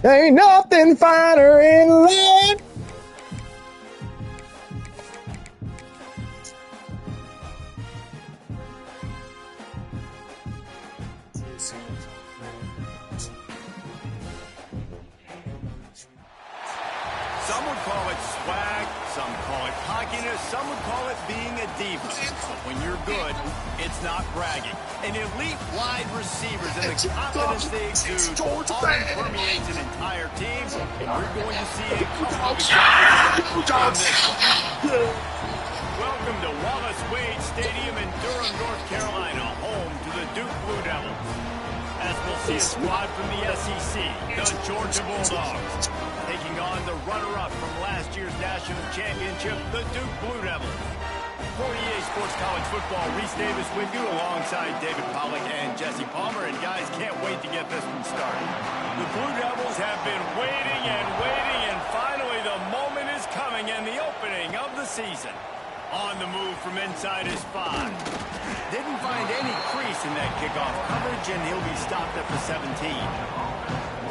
Ain't nothing finer in life. Some would call it swag, some call it cockiness, some would call it being a diva. But when you're good, it's not bragging. An elite wide receivers and the confidence they exude often permeates an entire team, and we're going to see a couple of examples in this one. Welcome to Wallace Wade Stadium in Durham, North Carolina, home to the Duke Blue Devils. As we'll see a squad from the SEC, the Georgia Bulldogs, taking on the runner-up from last year's national championship, the Duke Blue Devils. For EA Sports College Football, Reese Davis with you alongside David Pollack and Jesse Palmer. And guys, can't wait to get this one started. The Blue Devils have been waiting, and finally the moment is coming and the opening of the season. On the move from inside his 5. Didn't find any crease in that kickoff coverage, and he'll be stopped at the 17.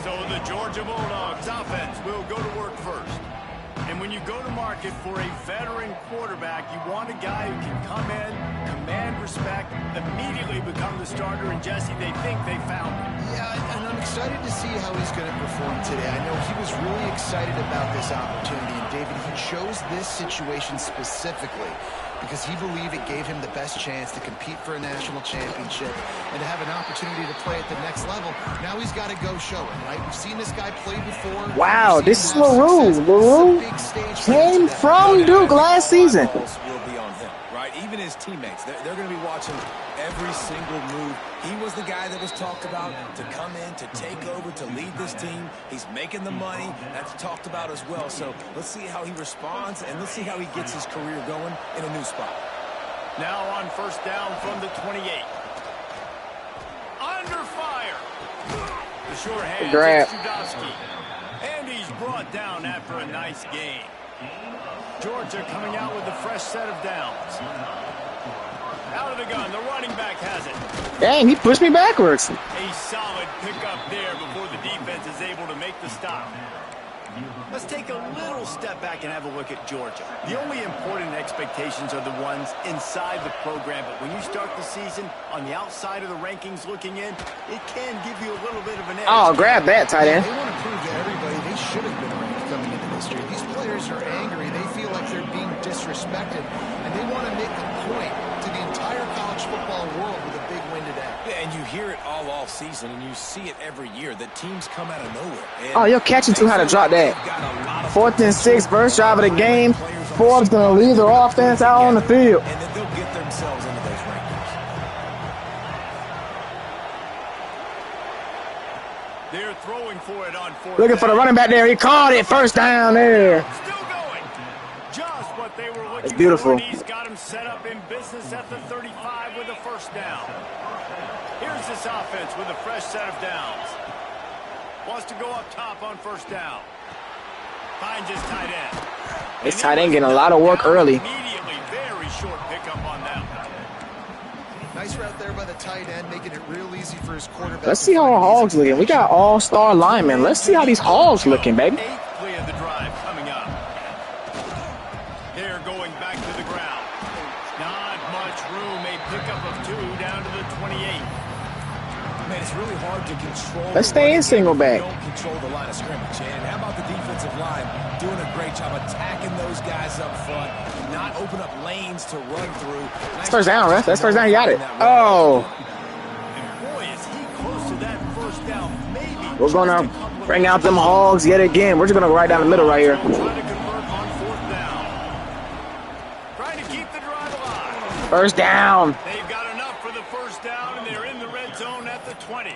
So the Georgia Bulldogs offense will go to work first. And when you go to market for a veteran quarterback, you want a guy who can come in, command respect, immediately become the starter. And Jesse, they think they found him. Yeah, and I'm excited to see how he's going to perform today. I know he was really excited about this opportunity. And David, he chose this situation specifically because he believed it gave him the best chance to compete for a national championship and to have an opportunity to play at the next level. Now he's got to go show it, right? We've seen this guy play before. Wow, this is LaRue. LaRue came from Duke last season. Will be on him, right? Even his teammates, they're going to be watching every single move. He was the guy that was talked about to come in, to take over, to lead this team. He's making the money. That's talked about as well. So let's see how he responds, and let's see how he gets his career going in a new spot. Now on first down from the 28. Under fire. The short hand to Dawgs. And he's brought down after a nice gain. Georgia coming out with a fresh set of downs. Out of the gun, the running back has it. Dang, he pushed me backwards. A solid pickup there before the defense is able to make the stop. Let's take a little step back and have a look at Georgia. The only important expectations are the ones inside the program, but when you start the season on the outside of the rankings looking in, it can give you a little bit of an edge. Oh, grab that, tight end. They want to prove to everybody they should have been ranked coming into this year. These players are angry. They feel like they're being disrespected, and they want to make a point to the entire college football world with a big win today. Yeah, and you hear it all off season, and you see it every year that teams come out of nowhere. And oh, you're catching too high to drop that. 4th and 6, first drive of the game. Forbes going to lead their offense out on the field. And then they'll get themselves into those rankings. They're throwing for it on 4th. Looking for the running back there. He caught it. First down there. Still going. Just what they were looking That's beautiful. for. He's got him set up in business at the 35 with a first down. Here's this offense with a fresh set of downs. Wants to go up top on first down. Finds his tight end. This tight end getting a lot of work early. Immediately, very short pickup on that one. Nice route there by the tight end, making it real easy for his quarterback. Let's see how our Hogs looking. We got all-star linemen. Let's see how these Hogs looking, baby. 8th play of the drive coming up. They're going back to the ground. Not much room. A pickup of 2 down to the 28. Man, it's really hard to control. Let's stay in single back. Don't control the line of scrimmage. And how about the defensive line doing a great job attacking those guys up front, not open up lanes to run through. That's first down, ref. That's first down. You got it. Oh. And boy, is he close to that first down. Maybe We're going to bring out them Hogs yet again. We're just going to go right down the middle right here. trying to convert on 4th down. Trying to keep the drive alive. First down. They've got enough for the first down, and they're in the red zone at the 20.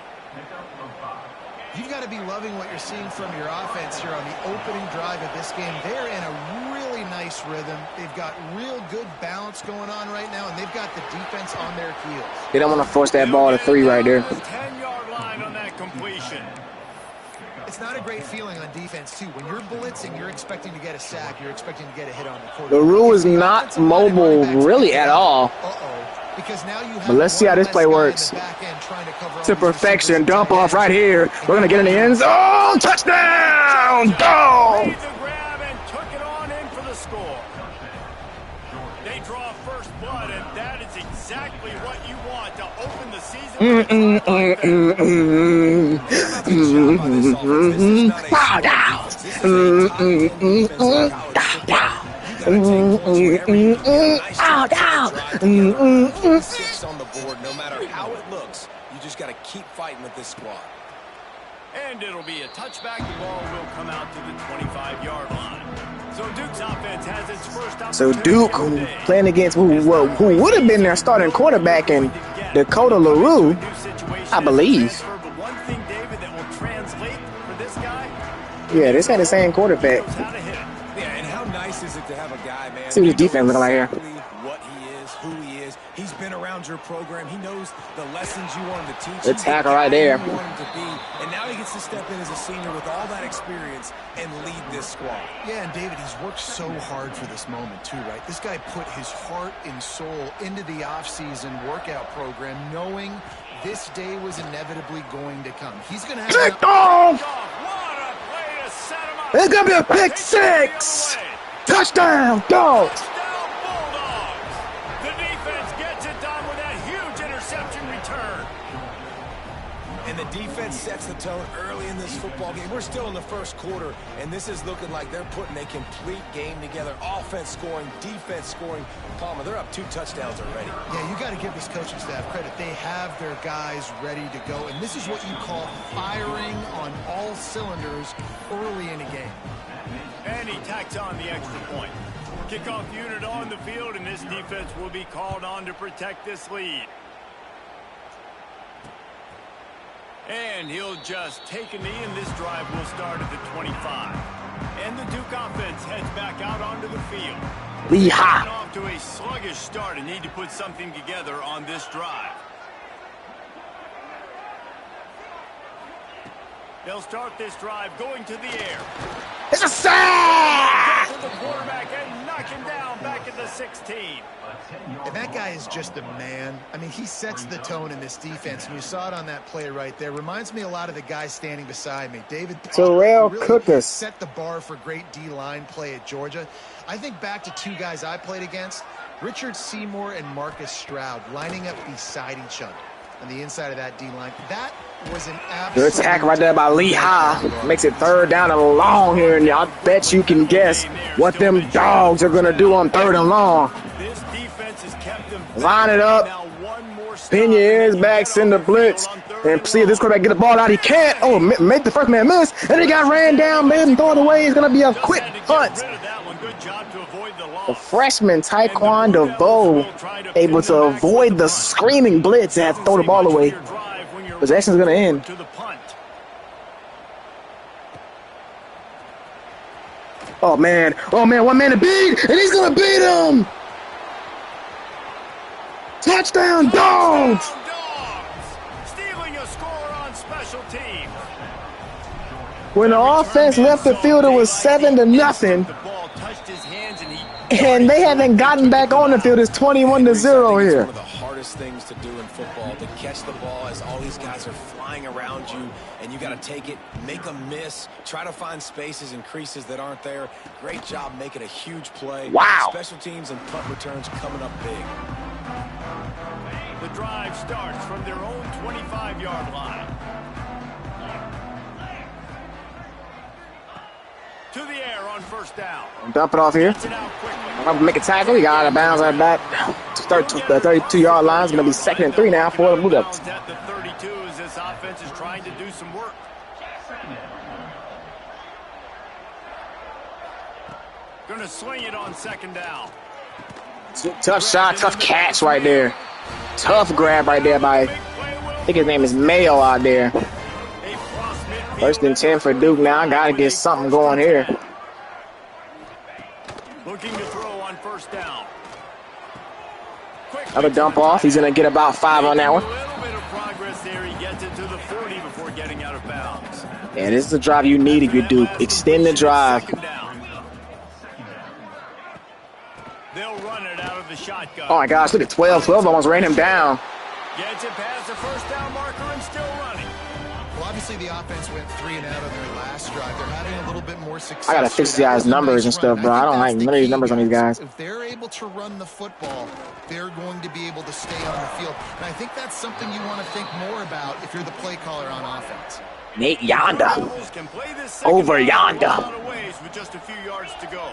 You've got to be loving what you're seeing from your offense here on the opening drive of this game. They're in a really nice rhythm. They've got real good balance going on right now, and they've got the defense on their heels. They don't want to force that ball to 3 right there. 10-yard line on that completion. It's not a great feeling on defense, too. When you're blitzing, you're expecting to get a sack. You're expecting to get a hit on the quarterback. LaRue is not mobile really at all. Uh-oh. because now you have But let's see how this play works. To perfection. Dump off right here. We're going to get in the end zone. Oh, touchdown! Dawgs! Made the grab and took it on in for the score. They draw first blood, and that is exactly what you want to open the season with Six on the board, no matter how it looks, you just got to keep fighting with this squad. And it'll be a touchback. The ball will come out to the 25-yard line. So Duke's offense has its first opportunity. So Duke, who playing against who would have been their starting quarterback in Dakota LaRue, I believe. But one thing, David, that will translate for this guy. Yeah, this ain't the same quarterback. Yeah, and how nice is it to have a guy, man? See what his defense looking like here. What he is, who he is. He's been around your program. He knows the lessons you want him to teach. The tackle right there. You want him to be. And now he gets to step in as a senior with all that experience and lead this squad. Yeah, and David, he's worked so hard for this moment too, right? This guy put his heart and soul into the offseason workout program, knowing this day was inevitably going to come. He's going to have Picked off! What a play to set him up. It's going to be a pick six! Touchdown, Dawgs! Touchdown, Bulldogs. The defense gets it done with that huge interception return. And the defense sets the tone early in this football game. We're still in the first quarter, and this is looking like they're putting a complete game together. Offense scoring, defense scoring. Palmer, they're up 2 touchdowns already. Yeah, you got to give this coaching staff credit. They have their guys ready to go, and this is what you call firing on all cylinders early in a game. And he tacks on the extra point. Kickoff unit on the field, and this defense will be called on to protect this lead. And he'll just take a knee, and this drive will start at the 25. And the Duke offense heads back out onto the field. Yeehaw! Off to a sluggish start and need to put something together on this drive. They'll start this drive going to the air. It's a sack! To the quarterback and knock him down back at the 16. And that guy is just a man. I mean, he sets the tone in this defense, and you saw it on that play right there. Reminds me a lot of the guy standing beside me. David Terrell really Cookers set the bar for great D-line play at Georgia. I think back to 2 guys I played against, Richard Seymour and Marcus Stroud, lining up beside each other on the inside of that D-line. That was an absolute... Good attack right there by Lehigh. Makes it 3rd down and long here, and I bet you can guess what them Dogs are going to do on 3rd and long. This defense has kept them Line it up. Pin your ears back, send the blitz, and see if this quarterback get the ball out. He can't. Oh, make the first man miss, and he got ran down, made him throw it away. It's going to be a quick punt. The freshman Taekwon DeVoe able to avoid the screaming blitz and throw the ball away. Possession's going to end. Oh man, 1 man to beat, and he's going to beat him. Touchdown, Dawgs! Stealing a score on special teams. When the offense left the field, it was 7-0. The ball touched his hands and And they haven't gotten back on the field. It's 21-0 here. One of the hardest things to do in football, to catch the ball as all these guys are flying around you, and you got to take it, make them miss, try to find spaces and creases that aren't there. Great job making a huge play. Wow. Special teams and punt returns coming up big. the drive starts from their own 25-yard line. To the air on first down. Dump it off here. I'm going to make a tackle. He got out of bounds right back. 32-yard line. It's going to be 2nd and 3 now for the Blue Devils. At the 32 as this offense is trying to do some work. Going to swing it on 2nd down. Tough shot, tough catch right there. Tough grab right there by, I think his name is Mayo out there. 1st and 10 for Duke now. Got to get something going here. Looking to throw on 1st down. Another dump off. He's going to get about 5 on that one. A little bit of progress there. He gets it to the 40 before getting out of bounds. Yeah, this is the drive you need if you Duke. Extend the drive. They'll run it out of the the shotgun. Oh my gosh, look at 12. 12 almost ran him down. Gets it past the first down marker and still running. Well, obviously the offense went 3 and out on their last drive. They're having a little bit more success. I gotta fix these guys' numbers and stuff, bro. I don't like none of these numbers on these guys. If they're able to run the football, they're going to be able to stay on the field. And I think that's something you want to think more about if you're the play caller on offense. Nate yonder. Over yonder. With just a few yards to go.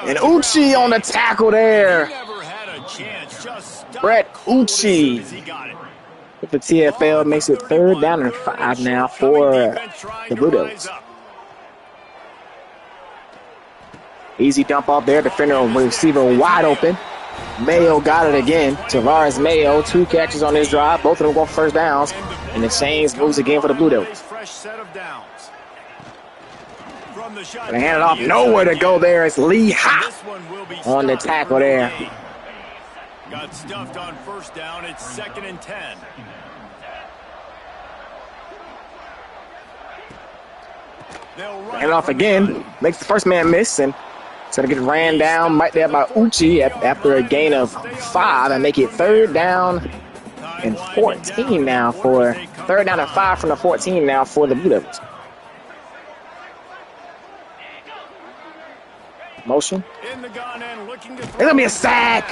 And Uchi on the tackle there. Never had a chance. Just Brett Uchi. If the TFL makes it 3rd down and 5 now for the Blue Devils. Easy dump off there. Defender receiver wide open. Mayo got it again. Tavares Mayo, 2 catches on this drive. Both of them go for first downs. And the chains moves again for the Blue Devils. They hand it off. Nowhere to go there. It's Lee Ha on the tackle there. Got stuffed on first down. It's 2nd and 10. Hand it off again. Makes the first man miss. And so to get ran down right there by Uchi after a gain of 5 and make it 3rd down and 14 now for 3rd down and 5 from the 14 now for the Blue Devils. Motion. It's gonna be a sack.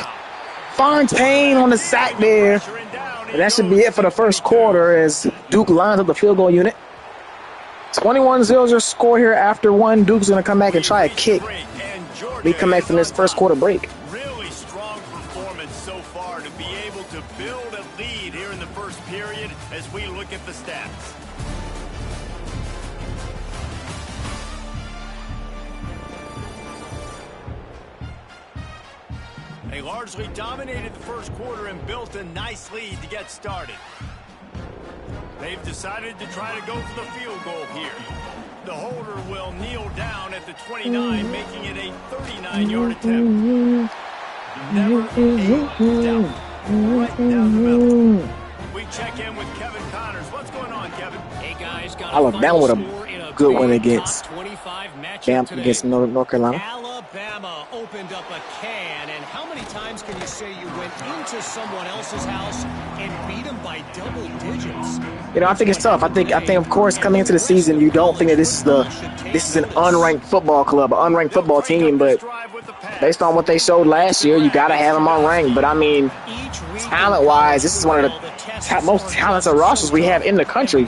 Fontaine on the sack there. And that should be it for the first quarter as Duke lines up the field goal unit. 21-0 your score here after 1. Duke's gonna come back and try a kick. We come back from this first quarter break. Really strong performance so far to be able to build a lead here in the first period as we look at the stats. They largely dominated the first quarter and built a nice lead to get started. They've decided to try to go for the field goal here. The holder will kneel down at the 29, making it a 39-yard attempt. Never a doubt. Right down the middle. We check in with Kevin Connors. What's going on, Kevin? Hey guys, got Alabama with a good one against North Carolina. Alabama opened up a can, and how many times can you say you went into someone else's house and beat them by double digits? You know, I think it's tough. I think of course coming into the season you don't think that this is an unranked football club, an unranked football team, but based on what they showed last year, you gotta have them unranked. But I mean, talent-wise, this is one of the most talented rosters we have in the country.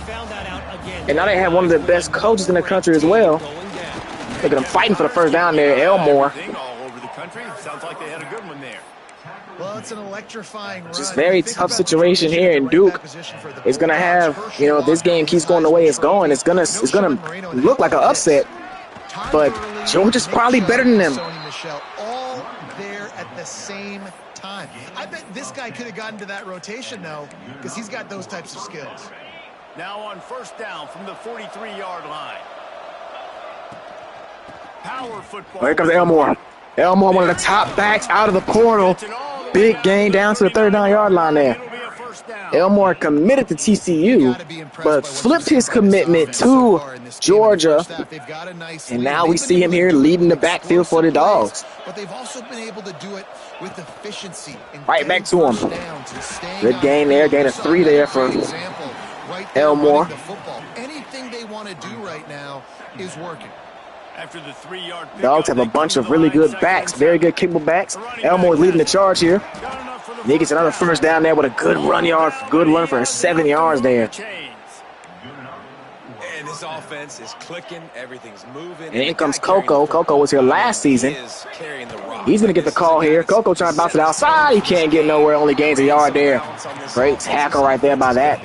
And now they have one of the best coaches in the country as well. Look at them fighting for the first down there, Elmore. All over the country. Sounds like they had a good one there. Well, it's an electrifying run. Just very tough situation here, and Duke is gonna have, you know, if this game keeps going the way it's going, it's gonna look like an upset. But Georgia's probably better than them. All there at the same time. I bet this guy could have gotten to that rotation though, because he's got those types of skills. Now on first down from the 43-yard line. Power football. Oh, here comes Elmore. Elmore, one of the top backs out of the portal. Big gain down to the 39-yard line there. Elmore committed to TCU, but flipped his commitment to Georgia. And now we see him here leading the backfield for the Dogs. But they've also been able to do it with efficiency. Right back to him. Good gain there. Gain of 3 there for Elmore. Anything they want to do right now is working. After the 3-yard Dogs have a bunch of really good backs, very good capable backs. Elmore leading the charge here. And he gets another first down there with a good run for 7 yards there. And this offense is clicking, everything's moving. And in comes Coco. Coco was here last season. He's going to get the call here. Coco trying to bounce it outside. He can't get nowhere, only gains a yard there. Great tackle right there by that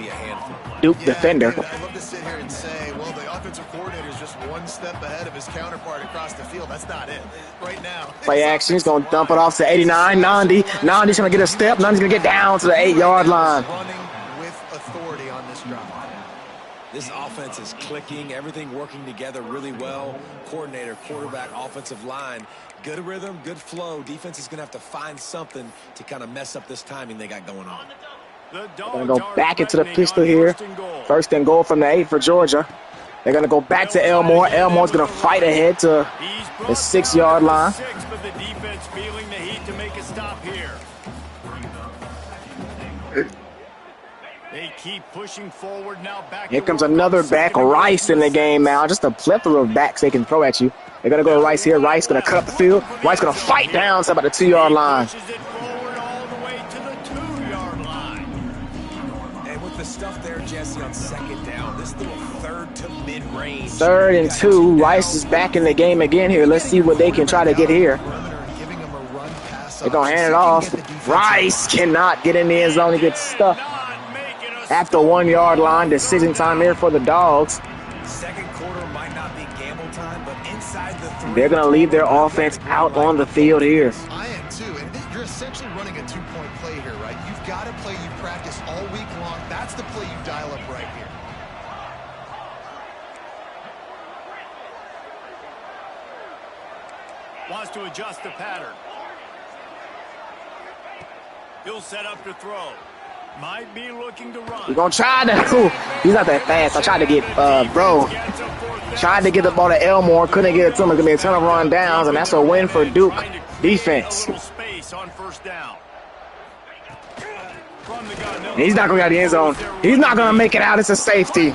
Duke defender. I'd love to sit here and say, well, the offensive coordinator is just one step ahead of his counterpart across the field. That's not it. Right now. Play action. He's going to dump it off to 89. Nandi's going to get a step. Nandi's going to get down to the 8-yard line. Running with authority on this drive. This offense is clicking, everything working together really well. Coordinator, quarterback, offensive line, good rhythm, good flow. Defense is going to have to find something to kind of mess up this timing they got going on. They're going to go back into the pistol here. First and goal from the 8 for Georgia. They're going to go back to Elmore. Elmore's going to fight ahead to the 6-yard line. keep pushing forward now. Back Here comes another back. Rice in the game now. Just a plethora of backs they can throw at you. They're going to go to Rice here. Rice going to cut up the field. Rice going to fight down to about the 2-yard line. Pushes it forward all the way to the 2-yard line. And with the stuff there, Jesse, on second down, this little third to mid-range. 3rd and 2. Rice is back in the game again here. Let's see what they can try to get here. They're going to hand it off. Rice cannot get in the end zone. He gets stuck at the 1-yard line. Decision time here for the Dogs. Second quarter might not be gamble time, but inside the 3. They're going to leave their offense out on the field here. I am too, and you're essentially running a 2-point play here, right? You've got a play you practice all week long. That's the play you dial up right here. Wants to adjust the pattern. He'll set up to throw. Might be looking to run. We're going to try to. He's not that fast. I tried to get, tried to get the ball to Elmore. Couldn't get it to him. It's going to be a ton of run downs, and that's a win for Duke defense. He's not going to get out of the end zone. He's not going to make it out. It's a safety.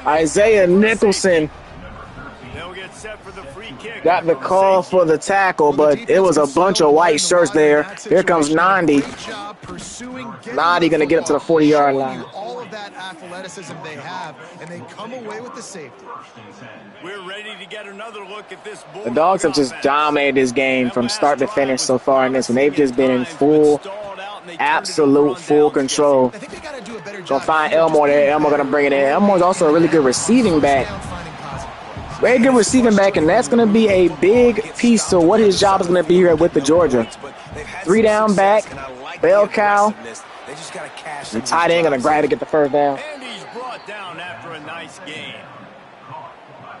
Isaiah Nicholson got the call for the tackle, but it was a bunch of white shirts there. Here comes Nandi. Nandi going to get up to the 40-yard line. All of that athleticism they have, and they come away with the safety. We're ready to get another look at this. The Dogs have just dominated this game from start to finish so far in this one. They've just been in full, absolute full control. Gonna find Elmore there. Elmore gonna bring it in. Elmore's also a really good receiving back. Very good receiving back, and that's going to be a big piece to what his job is going to be here with the Georgia. 3-down back, bell cow. The tight end going to grab to get the first down. And he's brought down after a nice game.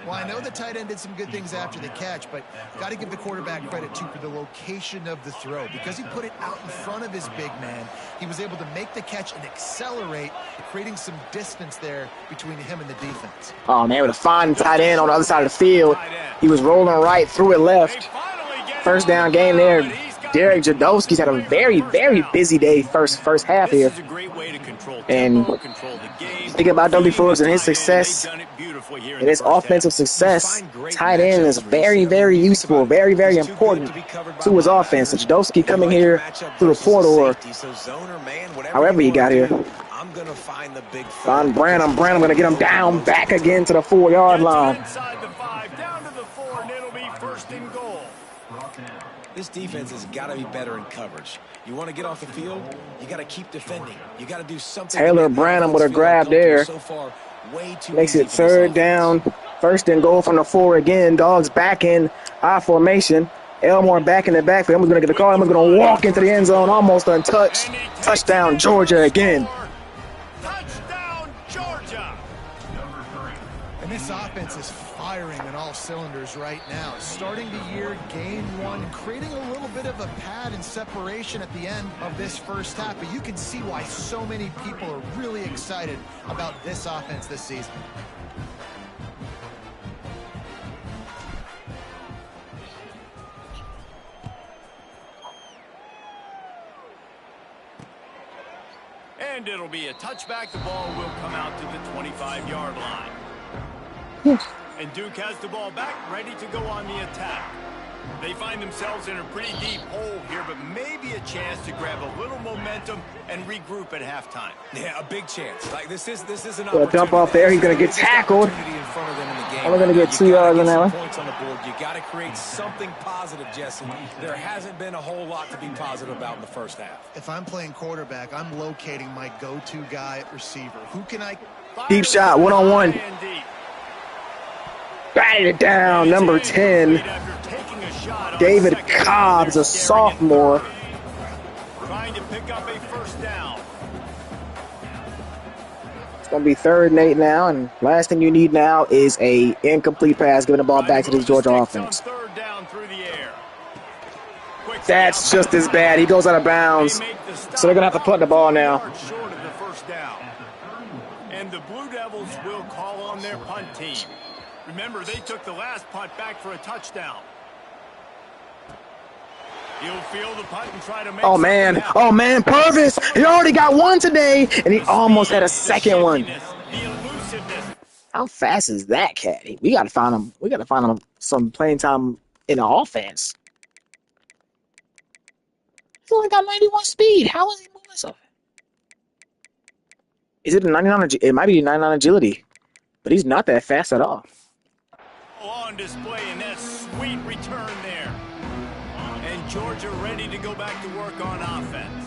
Well, I know the tight end did some good things after the catch, but got to give the quarterback credit, too, for the location of the throw. Because he put it out in front of his big man, he was able to make the catch and accelerate, creating some distance there between him and the defense. Oh, man, with a fine tight end on the other side of the field. He was rolling right, threw it left. First down game there. Derek Jadowski's had a very, very busy day first half here. And think about Dudley Forbes and his success and his offensive success. Tight end is very, very useful, very, very important to his offense. Jadowski coming here through the portal or however he got here. Find Branham. Branham going to get him down back again to the 4-yard line. This defense has got to be better in coverage. You want to get off the field, you got to keep defending. You got to do something. Taylor Branham with a grab there. Makes it 3rd down. 1st and goal from the 4 again. Dogs back in I formation. Elmore back in the backfield. Elmore's going to get the call. Elmore's going to walk into the end zone almost untouched. Touchdown, Georgia again. Touchdown, Georgia. And this offense is firing on all cylinders right now. Starting the year, game 1, creating a little bit of a pad and separation at the end of this first half. But you can see why so many people are really excited about this offense this season. And it'll be a touchback. The ball will come out to the 25-yard line. And Duke has the ball back, ready to go on the attack. They find themselves in a pretty deep hole here, but maybe a chance to grab a little momentum and regroup at halftime. Yeah, a big chance. Like this is an opportunity. Dump off there. He's going to get tackled. And we're going to get 2 yards on that one. Points on the board. You got to create something positive, Jesse. There hasn't been a whole lot to be positive about in the first half. If I'm playing quarterback, I'm locating my go-to guy at receiver. Who can I? Deep shot, one-on-one. Batted it down, number 10. David Cobb's a sophomore. Trying to pick up a first down. It's going to be 3rd and 8 now, and last thing you need now is a incomplete pass, giving the ball back to this Georgia offense. That's just as bad. He goes out of bounds, so they're going to have to punt the ball now. And the Blue Devils will call on their punt team. Remember, they took the last punt back for a touchdown. He'll feel the punt and try to make Oh, man. Oh, man. Purvis. He already got one today, and he almost had a second one. The elusiveness. How fast is that cat? We got to find him. We got to find him some playing time in the offense. He's only got 91 speed. How is he moving so fast? Is it a 99? It might be 99 agility, but he's not that fast at all. On display in that sweet return there. And Georgia ready to go back to work on offense.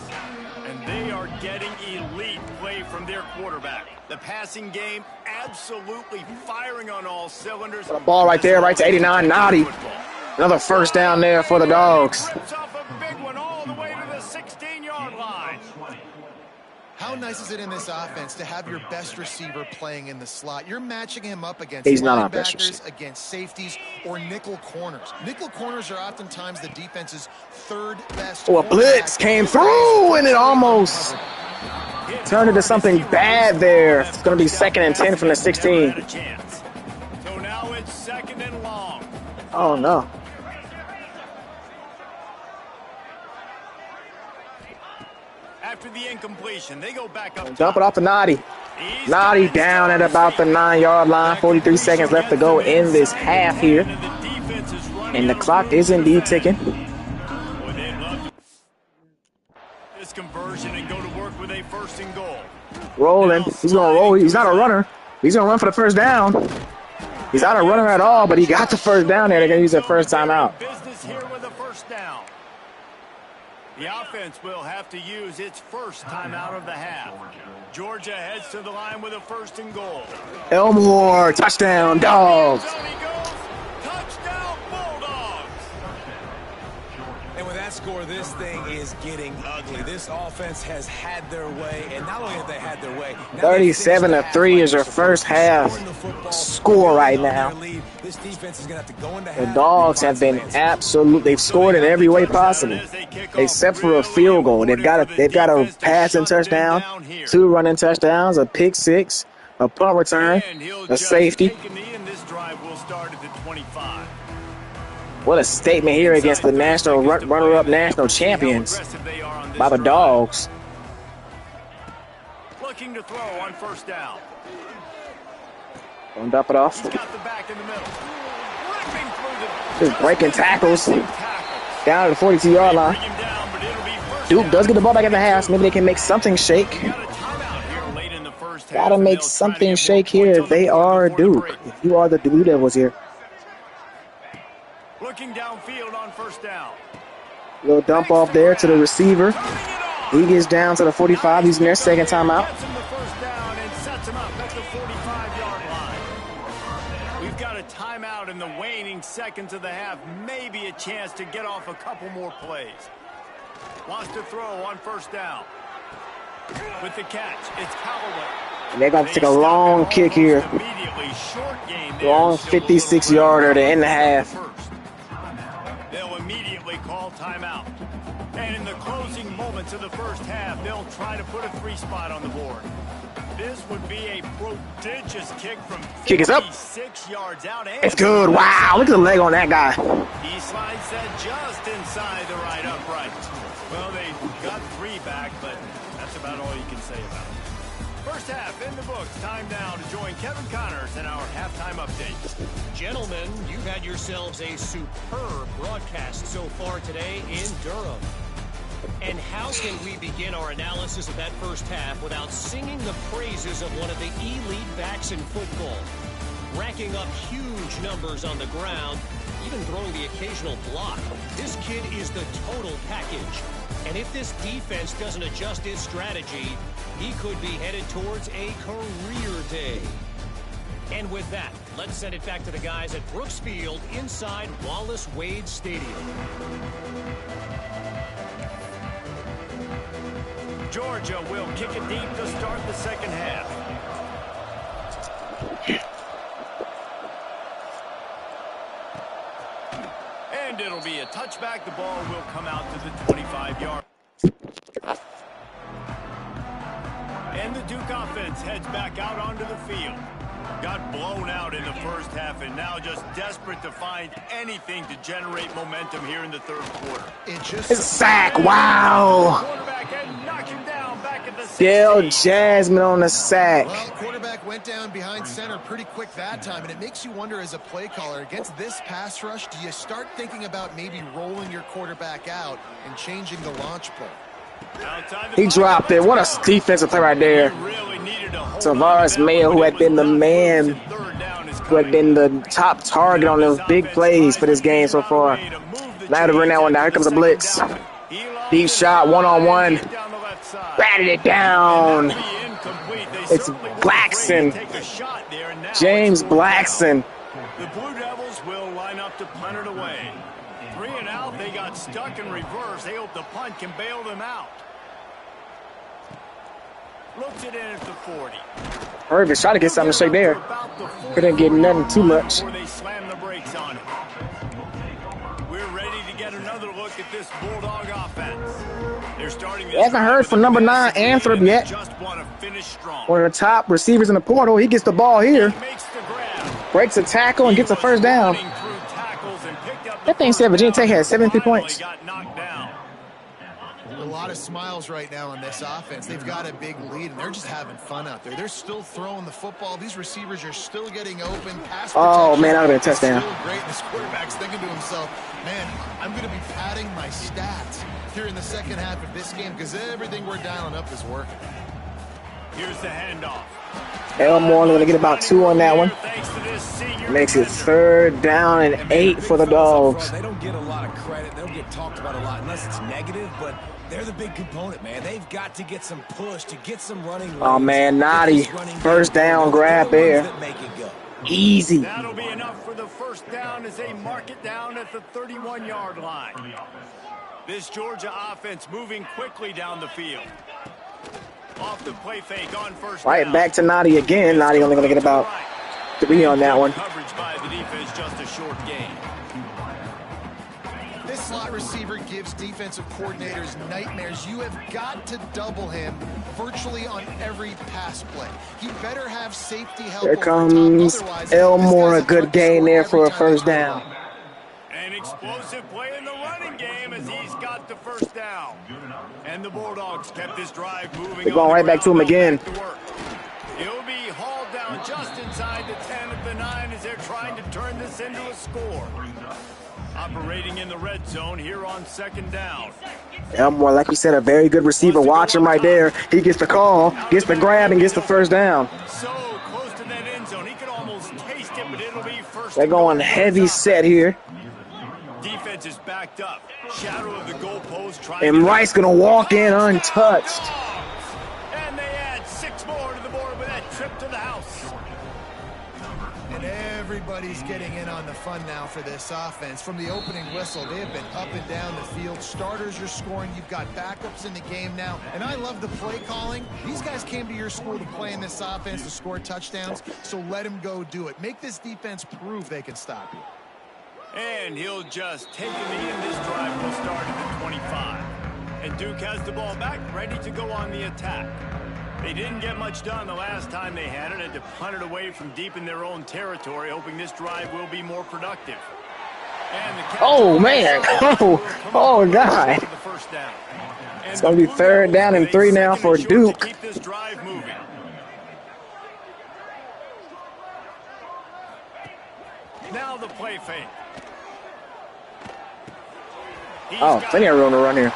And they are getting elite play from their quarterback. The passing game absolutely firing on all cylinders. The ball right there, right to 89, Naughty. Another first down there for the Dogs. Rips off a big one all the way to the 16-yard line. How nice is it in this offense to have your best receiver playing in the slot? You're matching him up against linebackers, against safeties, or nickel corners. Nickel corners are oftentimes the defense's third best. Oh, a blitz came through, and it almost turned into something bad there. It's going to be 2nd and 10 from the 16. So now it's 2nd and long. Oh, no. After the incompletion, they go back up. Dump it off to Naughty. Naughty down at about the 9-yard line. 43 seconds left to go in this half here. And the clock is indeed ticking. This conversion and go to work with a 1st and goal. Rolling. He's going to roll. He's not a runner. He's going to run for the first down. He's not a runner at all, but he got the first down there. They're going to use their first timeout. Business here with a 1st down. The offense will have to use its first timeout of the half. Georgia heads to the line with a 1st and goal. Elmore, touchdown, Dogs. Touchdown, Bulldogs. And with that score, this thing is getting ugly. This offense has had their way, and not only have they had their way, 37-3 is their first half score right now. This defense is going to have to go into The Dogs have been they've scored in every way possible, except for a field goal. They've got a passing touchdown, 2 running touchdowns, a pick 6, a punt return, a safety. What a statement here against the national runner-up national champions by the Dogs. Looking to throw on 1st down. Don't dump it off. He's got the back in the middle. Just breaking tackles down to the 42-yard line. Duke does get the ball back in the half. Maybe they can make something shake. Gotta make something shake here. They are Duke. If you are the Blue Devils here. Looking downfield on 1st down. Little dump off there to the receiver. He gets down to the 45. He's in their 2nd timeout. Gets him the 1st down and sets him up at the 45-yard line. We've got a timeout in the waning seconds of the half. Maybe a chance to get off a couple more plays. Wants to throw on 1st down. With the catch, it's Callaway. And they're going to take a long kick here. Long 56-yarder to end the half. They'll immediately call timeout. And in the closing moments of the 1st half, they'll try to put a 3-spot on the board. This would be a prodigious kick from 56 yards out. It's good. Wow, look at the leg on that guy. He slides that just inside the right upright. Well, they got 3 back, but that's about all you can say about it. 1st half in the books. Time now to join Kevin Connors in our halftime update. Gentlemen, you've had yourselves a superb broadcast so far today in Durham. And how can we begin our analysis of that 1st half without singing the praises of one of the elite backs in football? Racking up huge numbers on the ground, even throwing the occasional block. This kid is the total package. And if this defense doesn't adjust its strategy, he could be headed towards a career day. And with that, let's send it back to the guys at Brooks Field inside Wallace Wade Stadium. Georgia will kick it deep to start the 2nd half. And it'll be a touchback. The ball will come out to the 25-yard. And the Duke offense heads back out onto the field. Got blown out in the first half and now just desperate to find anything to generate momentum here in the third quarter. It's a sack. Wow. Dale Jasmine on the sack. Well, quarterback went down behind center pretty quick that time, and it makes you wonder as a play caller, against this pass rush, do you start thinking about maybe rolling your quarterback out and changing the launch play? He dropped it. What a defensive play right there. Tavares Mayo, who had been the man, who had been the top target on those big plays for this game so far. Now to bring that one down. Here comes a blitz. Deep shot, one-on-one. Batted it down. It's Blackson. James Blackson. The Blue Devils will line up to punt it away. 3 and out, they got stuck in reverse. They hope the punt can bail them out. Looks it in at the 40. Irvin trying to get something to shake there. Couldn't get nothing too much. They slam the brakes on it. We're ready to get another look at this Bulldog offense. They're starting. We haven't heard from number 9 Anthrop yet. One of the top receivers in the portal. He gets the ball here. Breaks a tackle and gets a first down. That thing said Virginia Tech had 73 points. A lot of smiles right now on this offense. They've got a big lead, and they're just having fun out there. They're still throwing the football. These receivers are still getting open. Oh, man, that would have been a touchdown. Still great. This quarterback's thinking to himself, man, I'm going to be padding my stats here in the second half of this game because everything we're dialing up is working. Here's the handoff. Elmore going to get about 2 on that one. Makes it 3rd down and 8 for the Dogs. They don't get a lot of credit. They don't get talked about a lot unless it's negative, but they're the big component, man. They've got to get some push to get some running. Oh, man, Noddy. First down grab there. Easy. That'll be enough for the first down as they mark it down at the 31-yard line. This Georgia offense moving quickly down the field. Off the play fake on first right down. Back to Noddy again. Noddy only going to get about 3 on that one. Coverage by the defense, just a short gain. This slot receiver gives defensive coordinators nightmares. You have got to double him virtually on every pass play. He better have safety help. There comes Elmore, a good gain there for a first down. An explosive play in the running game as he's got the first down. And the Bulldogs kept this drive moving. They're going right back to him again. He'll be hauled down just inside the 10 at the 9 as they're trying to turn this into a score. Operating in the red zone here on second down. Elmore, like you said, a very good receiver. Watch him right there. He gets the call, gets the grab, and gets the first down. So close to that end zone. He could almost taste it, but it'll be first. They're going heavy set here. Defense is backed up. Shadow of the goalpost. And Rice going to walk in untouched. And they add 6 more to the board with that trip to the house. And everybody's getting in on the fun now for this offense. From the opening whistle, they have been up and down the field. Starters are scoring. You've got backups in the game now. And I love the play calling. These guys came to your school to play in this offense to score touchdowns, so let them go do it. Make this defense prove they can stop you. And he'll just take a knee, and this drive will start at the 25. And Duke has the ball back, ready to go on the attack. They didn't get much done the last time they had to punt it away from deep in their own territory, hoping this drive will be more productive. Oh, man. Oh, God. It's going to be 3rd down and 3 now for Duke. Keep this drive moving. Now the play fake. Oh, plenty of room to run here.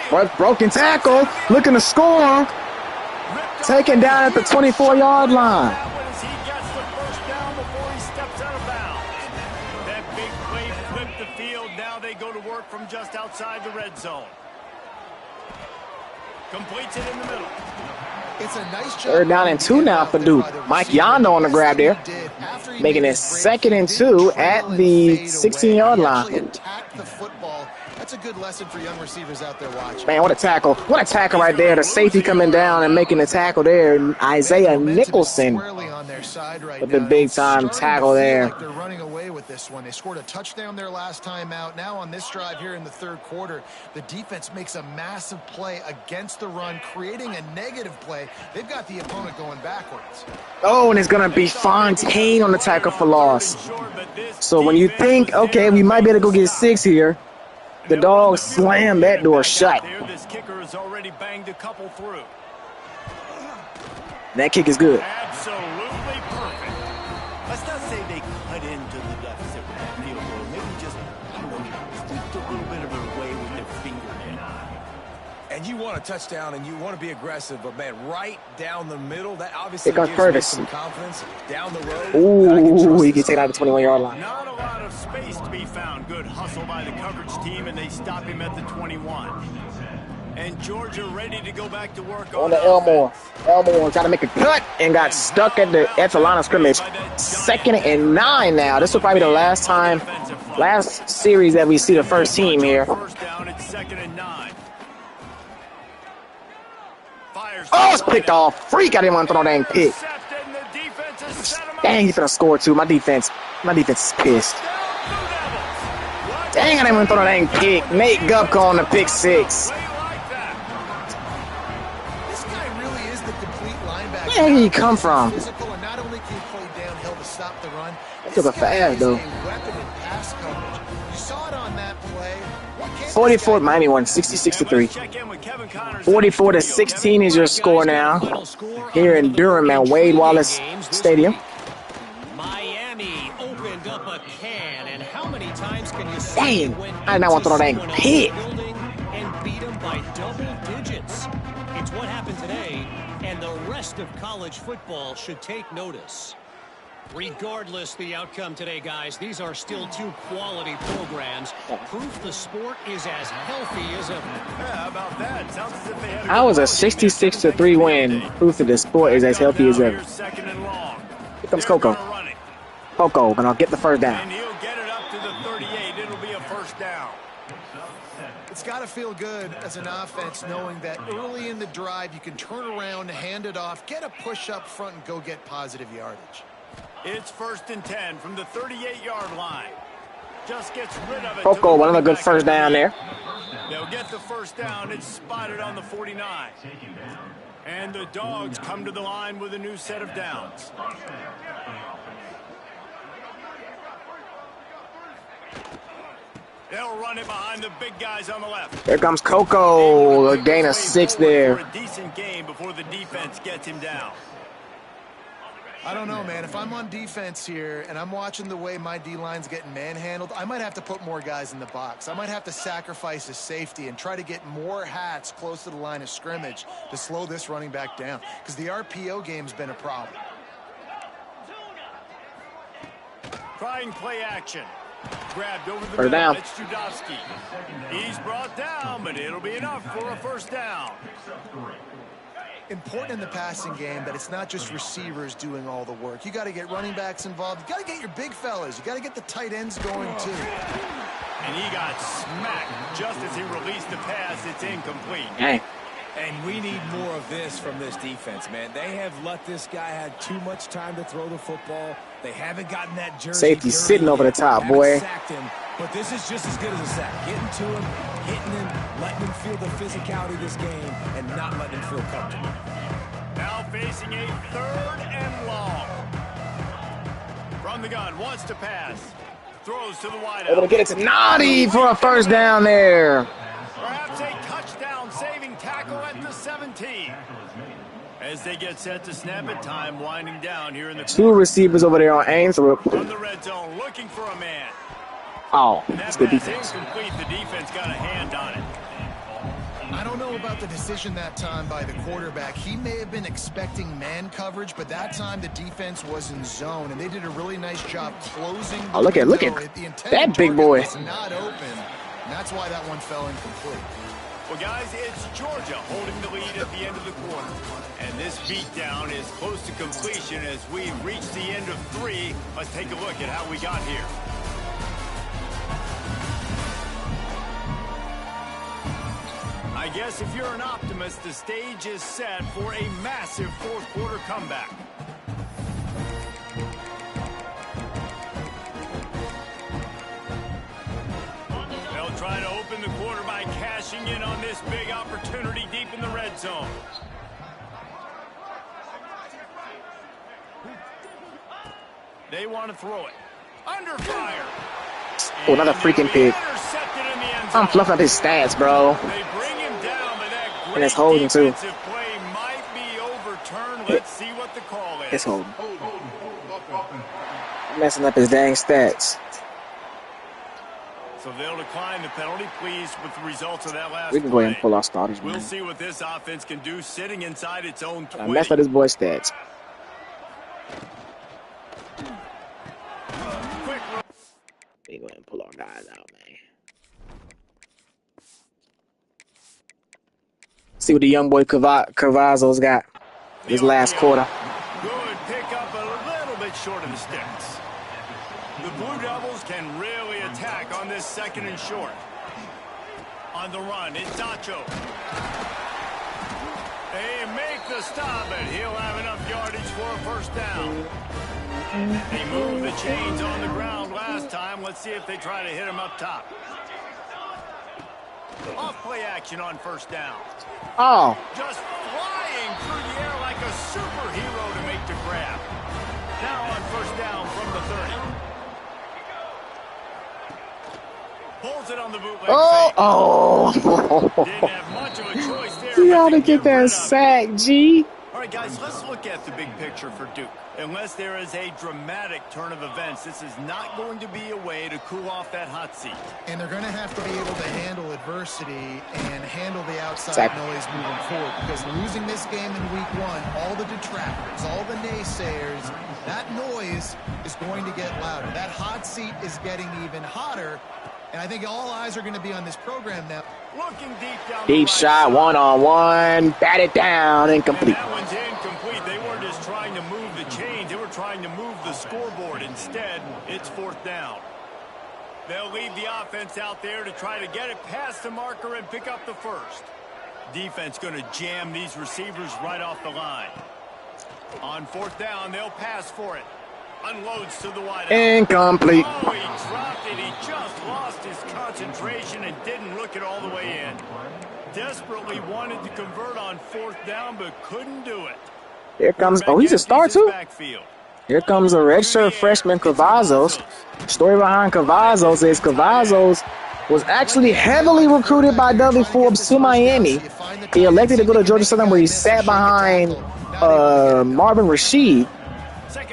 What broken tackle? Looking to score. Taken down at the 24-yard line. He gets the first down before he steps out of bounds. That big play flipped the field. Now they go to work from just outside the red zone. Completes it in the middle. It's a nice job. 3rd down and 2 now for Duke. Mike Yondo on the grab there. Making it 2nd and 2 at the 16-yard line. that's a good lesson for young receivers out there watching. Man, what a tackle. What a tackle right there. The safety coming down and making the tackle there. Isaiah Nicholson On their side right with the now. big-time tackle there. Like they're running away with this one. They scored a touchdown their last time out. Now on this drive here in the third quarter, the defense makes a massive play against the run, creating a negative play. They've got the opponent going backwards. Oh, and it's going to be Fontaine on the tackle for loss. So when you think, okay, we might be able to go get 6 here, the Dogs slam that door shut. This kicker has already banged a couple through. That kick is good. Absolutely perfect. Let's not say they cut into the deficit with that field goal. Maybe just, I don't know, sneaked a little bit of their way with their fingertip. And you want a touchdown and you want to be aggressive, but man, right down the middle, that obviously gives me some confidence down the road. Ooh, he can take it out the 21-yard line. Not a lot of space to be found. Good hustle by the coverage team, and they stop him at the 21. And Georgia ready to go back to work on the Elmore. Elmore tried to make a cut and got stuck at the line of scrimmage. 2nd and 9 now. This will probably be the last series that we see the first team here. First down, it's 2nd and 9. Oh, it's picked off. Freak, I didn't want to throw no dang pick. Dang, he finna score too. My defense is pissed. Dang, I didn't want to throw no dang pick. Nate Gupka on the pick 6. Where did he come from? That took a fast though. 44, Miami won 66-3. 44-16 is your score now here in Durham at Wade Wallace Stadium. Miami opened up a can, and how many times can you say dang, I did not want to throw that dang pick. And beat them by double digits. It's what happened today, and the rest of college football should take notice. Regardless the outcome today, guys, these are still 2 quality programs. Proof the sport is as healthy as ever. Yeah, how about that? Sounds as if they had I was a 66-3 win. Proof that the sport is as healthy as ever. Here comes Coco. Coco gonna get the first down. And he'll get it up to the 38. It'll be a first down. It's got to feel good as an offense knowing that early in the drive you can turn around, hand it off, get a push up front, and go get positive yardage. It's 1st and 10 from the 38-yard line. Just gets rid of it. Coco, another good first down there. They'll get the first down. It's spotted on the 49. And the Dogs come to the line with a new set of downs. They'll run it behind the big guys on the left. Here comes Coco, a gain of 6 there. For a decent game before the defense gets him down. I don't know, man. If I'm on defense here and I'm watching the way my D-line's getting manhandled, I might have to put more guys in the box. I might have to sacrifice a safety and try to get more hats close to the line of scrimmage to slow this running back down, because the RPO game's been a problem. Trying play action. Grabbed over the First down. It's Judowski. He's brought down, but it'll be enough for a first down. Important in the passing game that it's not just receivers doing all the work. You got to get running backs involved. You got to get your big fellas. You got to get the tight ends going too. And he got smacked just as he released the pass. It's incomplete. Dang. And we need more of this from this defense, man. They have let this guy have too much time to throw the football. They haven't gotten that jersey. Safety sitting over the top, boy. Sacked him, but this is just as good as a sack. Getting to him, hitting him, letting him feel the physicality of this game, and not letting him feel comfortable. Now facing a 3rd and long. From the gun, wants to pass. Throws to the wideout. Able to get it to Noddy for a first down there. Perhaps a touchdown saving tackle at the 17. As they get set to snap it, time winding down here in the 2 receivers over there on Ames. from the red zone, looking for a man. Oh, that's good defense. Incomplete. The defense got a hand on it. I don't know about the decision that time by the quarterback. He may have been expecting man coverage, but that time the defense was in zone, and they did a really nice job closing. Oh, look at that big boy. Not open, and that's why that one fell incomplete. Well, guys, it's Georgia holding the lead at the end of the quarter. And this beatdown is close to completion as we reach the end of 3. Let's take a look at how we got here. I guess if you're an optimist, the stage is set for a massive fourth-quarter comeback. They'll try to open the quarter by cashing in on this big opportunity deep in the red zone. They want to throw it. Under fire. Oh, another freaking pick. I'm fluffing up his stats, bro. They bring him down, but that And great it's holding, too. defensive play might be overturned. Let's see what the call is. It's holding. Messing up his dang stats. So they'll decline the penalty. Pleased with the results of that last We can go ahead and play. pull our starters, We'll man. see what this offense can do sitting inside its own 20. I messed up this boy's stats. Quick We can go ahead and pull our guys out, man. See what the young boy Cavazzo's got this last quarter. Good pickup, a little bit short of the sticks. The Blue Devils can really attack on this second and short. On the run, it's Dacho. They make the stop, but he'll have enough yardage for a first down. They moved the chains on the ground last time. Let's see if they try to hit him up top. Off play action on first down. Oh, Just flying through the air like a superhero to make the grab. Now on first down from the 30. Pulls it on the bootleg. oh. Didn't have much of a choice there. You but ought to get get rid that of it. sack, G. All right, guys, let's look at the big picture for Duke. Unless there is a dramatic turn of events, this is not going to be a way to cool off that hot seat. And they're going to have to be able to handle adversity and handle the outside Sack. noise moving forward. Because losing this game in week one, all the detractors, all the naysayers, that noise is going to get louder. That hot seat is getting even hotter. And I think all eyes are going to be on this program now. Looking deep down the Deep right shot, side. one-on-one. Bat it down, And incomplete. that one's incomplete. They weren't just trying to move the chains. They were trying to move the scoreboard. Instead, it's fourth down. They'll leave the offense out there to try to get it past the marker and pick up the first. Defense going to jam these receivers right off the line. On fourth down, they'll pass for it. Unloads to the wideout. Incomplete. Oh, he dropped it. He just lost his concentration and didn't look it all the way in. Desperately wanted to convert on fourth down, but couldn't do it. Here comes, oh, he's a star too? Backfield. Here comes a redshirt freshman, Cavazos. Story behind Cavazos is Cavazos was actually heavily recruited by Dudley Forbes to Miami. He elected to go to Georgia Southern where he sat behind Marvin Rashid.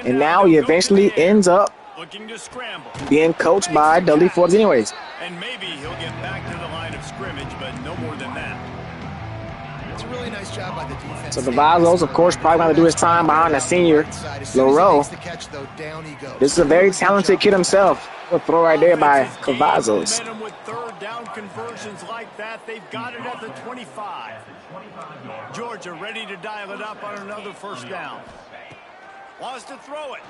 And now he eventually ends up Looking to scramble. being coached by Dudley Forbes anyways. And maybe he'll get back to the line of scrimmage, but no more than that. It's a really nice job by the defense. So Cavazos, of course, probably going to do his time behind the senior, Lareau. This is a very talented kid himself. A throw right there by Cavazos. Momentum with third down conversions like that. They've got it at the 25. Georgia ready to dial it up on another first down. Wants to throw it.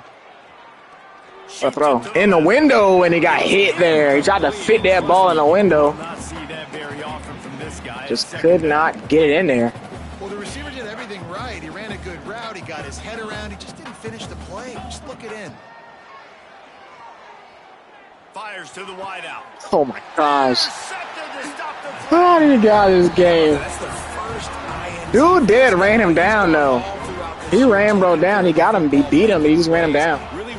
A throw in the window, and he got hit there. He tried to fit that ball in the window. Not see that very often from this guy. Just could not get it in there. Well, the receiver did everything right. He ran a good route. He got his head around. He just didn't finish the play. Just look it in. Fires to the wideout. Oh my gosh. Intercepted to stop the throw. How did he get out of this game? That's the first INT. Dude did ran him down, though. He ran bro down. He got him. He beat him. He just ran him down. Really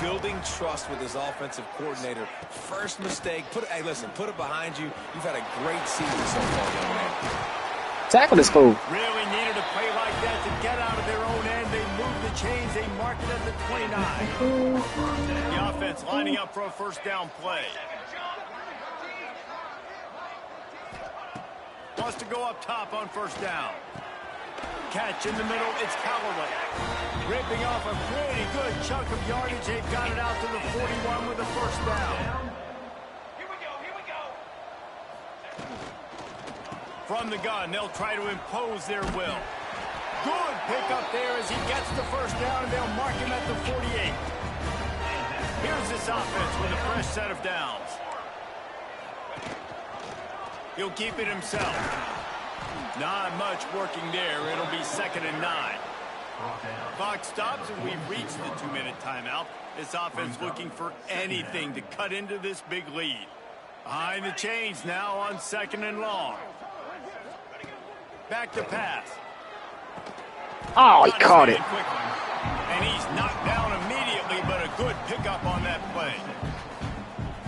building trust with his offensive coordinator. First mistake. Hey, listen, put it behind you. You've had a great season so far, young man. Tackle this fool. Really needed a play like that to get out of their own end. They moved the chains. They marked it at the 29. The offense lining up for a first down play. Wants to go up top on first down. Catch in the middle, it's Callaway. Ripping off a pretty good chunk of yardage. They've got it out to the 41 with the first down. Here we go. From the gun, they'll try to impose their will. Good pickup there as he gets the first down, and they'll mark him at the 48. Here's this offense with a fresh set of downs. He'll keep it himself. Not much working there. It'll be 2nd and 9. Clock stops, and we've reached the 2-minute timeout. This offense looking for anything to cut into this big lead. Behind the chains now on 2nd and long. Back to pass. Oh, he caught it. Quickly. And he's knocked down immediately, but a good pickup on that play.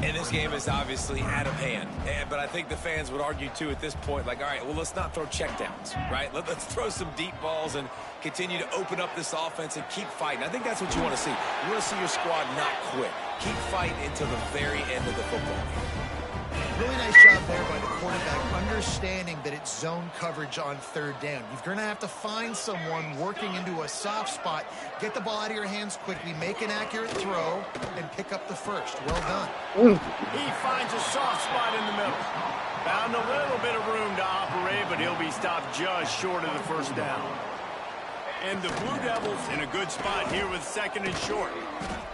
And this game is obviously out of hand. But I think the fans would argue, too, at this point, like, all right, well, let's not throw checkdowns, right? Let's throw some deep balls and continue to open up this offense and keep fighting. I think that's what you want to see. You want to see your squad not quit. Keep fighting until the very end of the football game. Really nice job there by the quarterback, understanding that it's zone coverage on 3rd down. You're going to have to find someone working into a soft spot, get the ball out of your hands quickly, make an accurate throw, and pick up the first. Well done. He finds a soft spot in the middle. Found a little bit of room to operate, but he'll be stopped just short of the first down. And the Blue Devils in a good spot here with 2nd and short.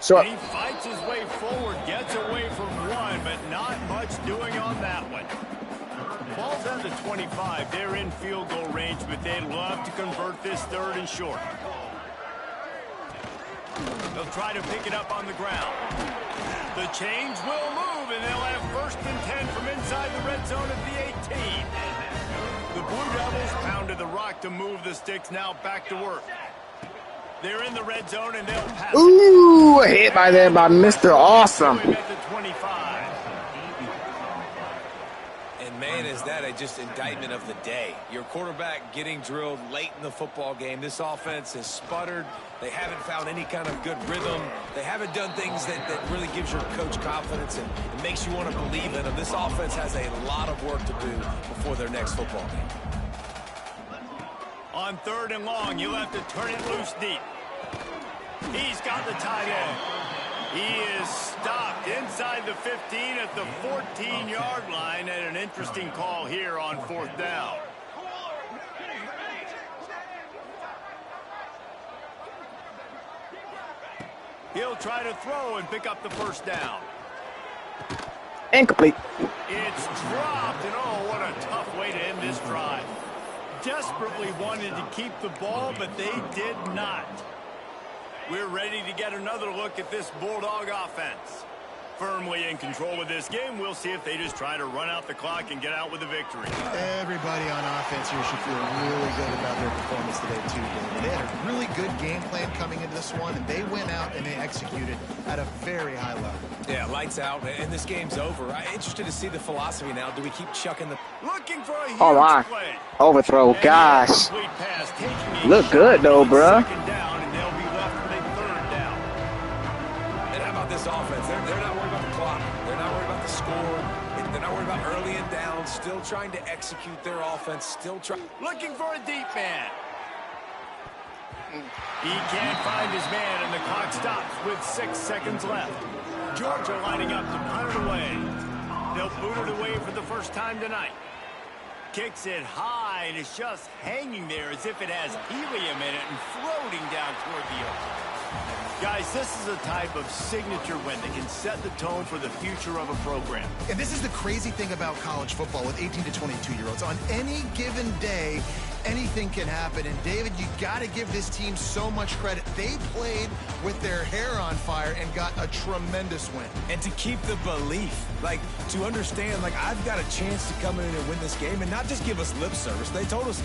Short. He fights his way forward, gets away from one, but not much doing on that one. Ball's at the 25. They're in field goal range, but they'd love to convert this 3rd and short. They'll try to pick it up on the ground. The chains will move, and they'll have 1st and 10 from inside the red zone at the 18. The Blue Devils pounded the rock to move the sticks, now back to work. They're in the red zone, and they'll pass. Ooh, a hit by there by Mr. Awesome. At the 25. And, man, is that a just indictment of the day. Your quarterback getting drilled late in the football game. This offense has sputtered. They haven't found any kind of good rhythm. They haven't done things that really gives your coach confidence and makes you want to believe in them. This offense has a lot of work to do before their next football game. On 3rd and long, you'll have to turn it loose deep. He's got the tight end. He is stopped inside the 15 at the 14-yard line, and an interesting call here on 4th down. He'll try to throw and pick up the first down. Incomplete. It's dropped, and oh, what a tough way to end this drive. Desperately wanted to keep the ball, but they did not. We're ready to get another look at this Bulldog offense. Firmly in control of this game. We'll see if they just try to run out the clock and get out with a victory. Everybody on offense here should feel really good about their performance today, too, David. They had a really good game plan coming into this one, and they went out and they executed at a very high level. Yeah, lights out, and this game's over. I'm interested to see the philosophy now. Do we keep chucking the... Looking for a huge play. Overthrow, gosh. Pass, look good, though, bruh. Down, and they'll be left with a 3rd down. And how about this offense? They're not worried about the clock. They're not worried about the score. They're not worried about early and down. Still trying to execute their offense. Still trying. Looking for a deep man. He can't find his man, and the clock stops with 6 seconds left. Georgia lining up to punt it away. They'll boot it away for the first time tonight. Kicks it high, and it's just hanging there as if it has helium in it and floating down toward the ocean. Guys, this is a type of signature win that can set the tone for the future of a program. And this is the crazy thing about college football with 18 to 22-year-olds. On any given day, anything can happen. And, David, you got to give this team so much credit. They played with their hair on fire and got a tremendous win. And to keep the belief, like, to understand, like, I've got a chance to come in and win this game and not just give us lip service. They told us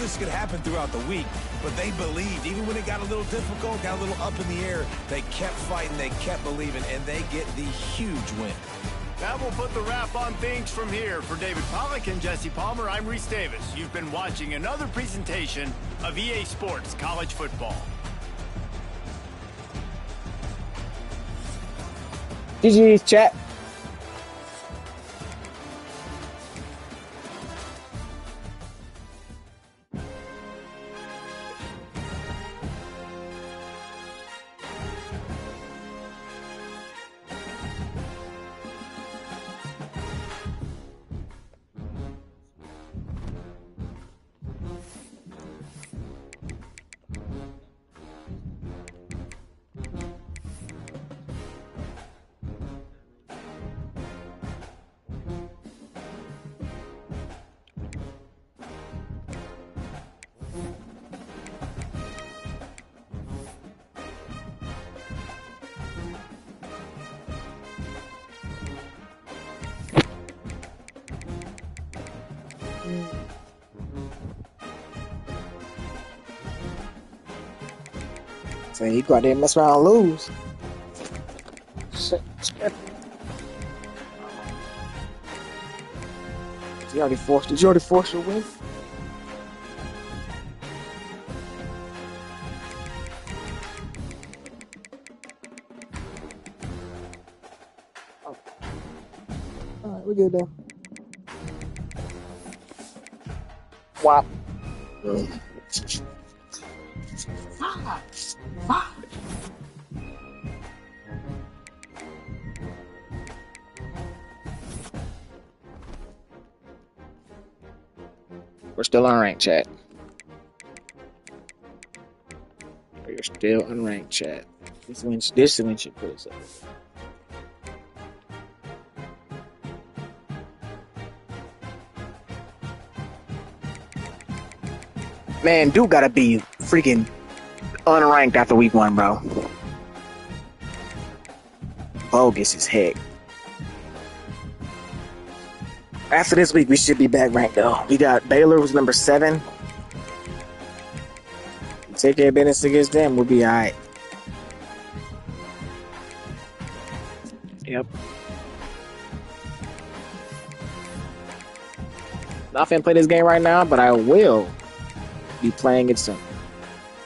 this could happen throughout the week, but they believed. Even when it got a little difficult, got a little up in the air, they kept fighting, they kept believing, and they get the huge win. That will put the wrap on things from here. For David Pollack and Jesse Palmer, I'm Reese Davis. You've been watching another presentation of EA Sports College Football. GG's, chat. So you go out there and mess around and lose. Shit. Did you already force your win? Oh. Alright, we're good there. Wow. We're still unranked, chat. We're still unranked, chat. This win should put us up. Man, Duke gotta be freaking unranked after week 1, bro. Bogus as heck. After this week, we should be back ranked, though. We got Baylor, who's number 7. Take care of business against them, we'll be alright. Yep. Not finna play this game right now, but I will be playing it soon.